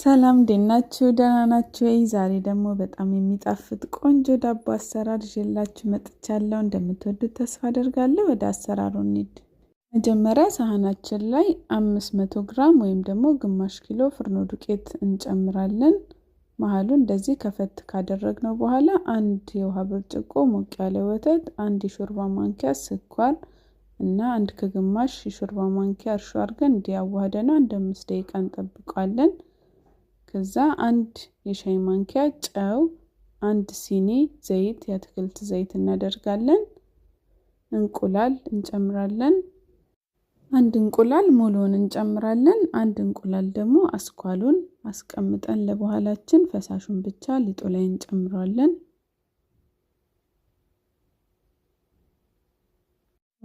ሰላም ደናችሁ ደህና ናችሁ? ዛሬ ደግሞ በጣም የሚጣፍጥ ቆንጆ ዳቦ አሰራር ይዤላችሁ መጥቻለሁ። እንደምትወዱት ተስፋ አደርጋለሁ። ወደ አሰራሩ እንሂድ። መጀመሪያ ሳህናችን ላይ 500 ግራም ወይም ደግሞ ግማሽ ኪሎ ፍርኖ ዱቄት እንጨምራለን። መሃሉ እንደዚህ ከፈት ካደረግነው በኋላ አንድ የውሃ ብርጭቆ ሞቅ ያለ ወተት፣ አንድ የሾርባ ማንኪያ ስኳር እና አንድ ከግማሽ የሾርባ ማንኪያ እርሾ አድርገን እንዲያዋህደነው 5 ደቂቃ እንጠብቃለን። ከዛ አንድ የሻይ ማንኪያ ጨው፣ አንድ ሲኒ ዘይት የአትክልት ዘይት እናደርጋለን። እንቁላል እንጨምራለን። አንድ እንቁላል ሙሉውን እንጨምራለን። አንድ እንቁላል ደግሞ አስኳሉን አስቀምጠን ለበኋላችን ፈሳሹን ብቻ ሊጡ ላይ እንጨምራለን።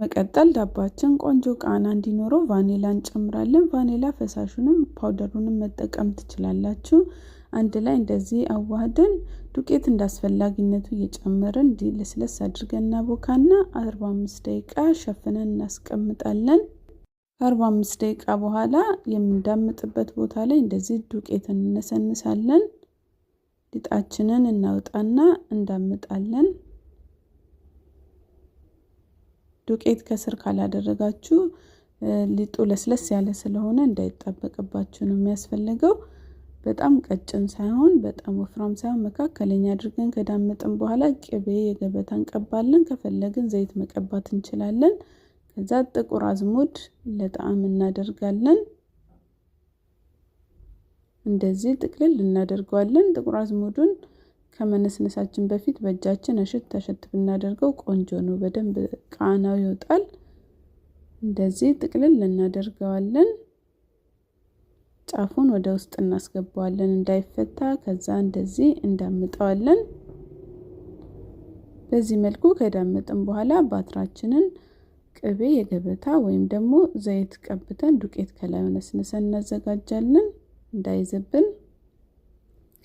መቀጠል ዳባችን ቆንጆ ቃና እንዲኖረው ቫኒላ እንጨምራለን። ቫኒላ ፈሳሹንም ፓውደሩንም መጠቀም ትችላላችሁ። አንድ ላይ እንደዚህ አዋህደን ዱቄት እንዳስፈላጊነቱ እየጨመርን ለስለስ አድርገን እናቦካና 45 ደቂቃ ሸፍነን እናስቀምጣለን። ከ45 ደቂቃ በኋላ የምንዳምጥበት ቦታ ላይ እንደዚህ ዱቄት እንነሰንሳለን። ሊጣችንን እናውጣና እንዳምጣለን። ዱቄት ከስር ካላደረጋችሁ ሊጡ ለስለስ ያለ ስለሆነ እንዳይጣበቅባችሁ ነው የሚያስፈልገው። በጣም ቀጭን ሳይሆን በጣም ወፍራም ሳይሆን መካከለኛ አድርገን ከዳመጥን በኋላ ቅቤ የገበታ እንቀባለን። ከፈለግን ዘይት መቀባት እንችላለን። ከዛ ጥቁር አዝሙድ ለጣዕም እናደርጋለን። እንደዚህ ጥቅልል እናደርገዋለን። ጥቁር አዝሙዱን ከመነስነሳችን በፊት በእጃችን እሽት ብናደርገው ቆንጆ ነው። በደንብ ቃናው ይወጣል። እንደዚህ ጥቅልል እናደርገዋለን። ጫፉን ወደ ውስጥ እናስገባዋለን እንዳይፈታ። ከዛ እንደዚህ እንዳምጣዋለን። በዚህ መልኩ ከዳመጥን በኋላ ባትራችንን ቅቤ የገበታ ወይም ደግሞ ዘይት ቀብተን ዱቄት ከላይ ነስንሰን እናዘጋጃለን እንዳይዘብን።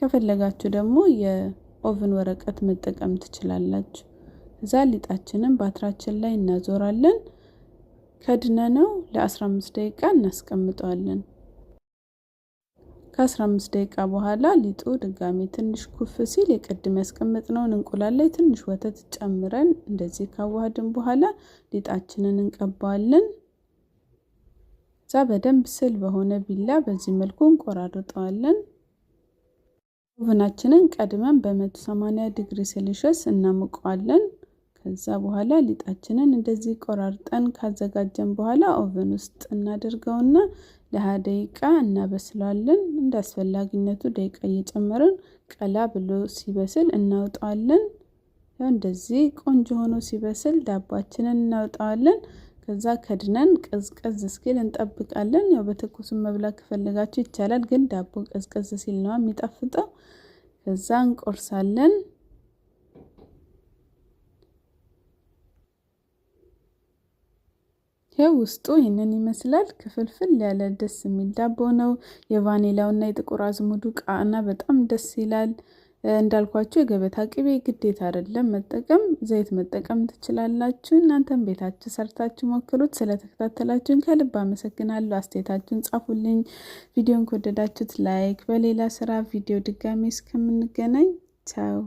ከፈለጋችሁ ደግሞ የኦቭን ወረቀት መጠቀም ትችላላችሁ። እዛ ሊጣችንን ባትራችን ላይ እናዞራለን። ከድነነው ለ15 ደቂቃ እናስቀምጠዋለን። ከ15 ደቂቃ በኋላ ሊጡ ድጋሚ ትንሽ ኩፍ ሲል የቀድም ያስቀመጥነውን እንቁላል ላይ ትንሽ ወተት ጨምረን እንደዚህ ካዋሃድን በኋላ ሊጣችንን እንቀባዋለን። እዛ በደንብ ስል በሆነ ቢላ በዚህ መልኩ እንቆራርጠዋለን። ኦቨናችንን ቀድመን በ180 ዲግሪ ሴልሺየስ እናሞቀዋለን። ከዛ በኋላ ሊጣችንን እንደዚህ ቆራርጠን ካዘጋጀን በኋላ ኦቨን ውስጥ እናደርገውና ለ20 ደቂቃ እናበስላለን። እንዳስፈላጊነቱ ደቂቃ እየጨመርን ቀላ ብሎ ሲበስል እናውጣዋለን። ያው እንደዚህ ቆንጆ ሆኖ ሲበስል ዳባችንን እናውጣዋለን። ከዛ ከድነን ቀዝቀዝ እስኪል እንጠብቃለን። ያው በትኩስ መብላት ከፈለጋችሁ ይቻላል፣ ግን ዳቦ ቀዝቀዝ ሲል ነው የሚጣፍጠው። ከዛ እንቆርሳለን። ያው ውስጡ ይሄንን ይመስላል። ክፍልፍል ያለ ደስ የሚል ዳቦ ነው። የቫኒላውና የጥቁር አዝሙዱ ቃና በጣም ደስ ይላል። እንዳልኳችሁ የገበታ ቅቤ ግዴታ አይደለም መጠቀም፣ ዘይት መጠቀም ትችላላችሁ። እናንተም ቤታችሁ ሰርታችሁ ሞክሩት። ስለተከታተላችሁን ከልብ አመሰግናለሁ። አስተያየታችሁን ጻፉልኝ። ቪዲዮን ከወደዳችሁት ላይክ፣ በሌላ ስራ ቪዲዮ ድጋሚ እስከምንገናኝ ቻው።